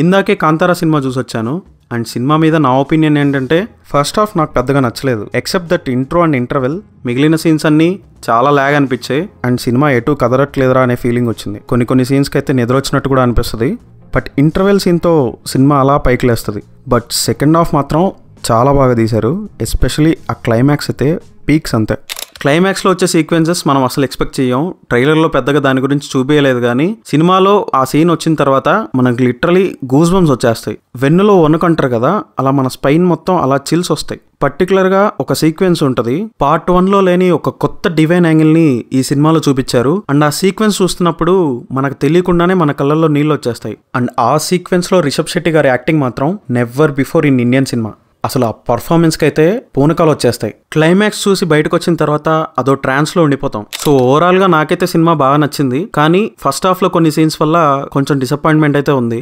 ఇందాకే Kantara cinema చూసొచ్చాను. And cinema మీద నా ఒపీనియన్ ఏంటంటే ఫస్ట్ హాఫ్ నాకు పెద్దగా నచ్చలేదు. Except that intro and interval. మిగిలిన సీన్స్ అన్నీ చాలా లాగ్ అనిపించాయి. అండ్ సినిమా ఎటు కదలట్లేదురా అనే ఫీలింగ్ వచ్చింది. కొన్ని సీన్స్కి అయితే నిద్రొచ్చినట్టు కూడా అనిపిస్తుంది. బట్ ఇంటర్వెల్ సీన్తో సినిమా అలా పైకి లేస్తుంది. బట్ సెకండ్ హాఫ్ మాత్రం చాలా బాగా తీశారు. ఎస్పెషలీ ఆ క్లైమాక్స్ అయితే పీక్స్ అంతే. క్లైమాక్స్లో వచ్చే సీక్వెన్సెస్ మనం అసలు ఎక్స్పెక్ట్ చేయం. ట్రైలర్లో పెద్దగా దాని గురించి చూపించలేదు, కానీ సినిమాలో ఆ సీన్ వచ్చిన తర్వాత మనకు లిటరలీ గూస్ బంప్స్ వచ్చేస్తాయి. వెన్నులో వణుకంటారు కదా, అలా మన స్పైన్ మొత్తం అలా చిల్స్ వస్తాయి. పర్టికులర్గా ఒక సీక్వెన్స్ ఉంటుంది. పార్ట్ 1లో లేని ఒక కొత్త డివైన్ యాంగిల్ని ఈ సినిమాలో చూపించారు. అండ్ ఆ సీక్వెన్స్ చూస్తున్నప్పుడు మనకు తెలియకుండానే మన కళ్ళల్లో నీళ్ళు వచ్చేస్తాయి. అండ్ ఆ సీక్వెన్స్లో రిషబ్ శెట్టి గారి యాక్టింగ్ మాత్రం never before in Indian cinema. అసలు ఆ పర్ఫార్మెన్స్కి అయితే పూనకాలు వచ్చేస్తాయి. క్లైమాక్స్ చూసి బయటకు వచ్చిన తర్వాత అదో ట్రాన్స్లో ఉండిపోతాం. సో ఓవరాల్గా నాకైతే సినిమా బాగా నచ్చింది, కానీ ఫస్ట్ హాఫ్లో కొన్ని సీన్స్ వల్ల కొంచెం డిసప్పాయింట్మెంట్ అయితే ఉంది.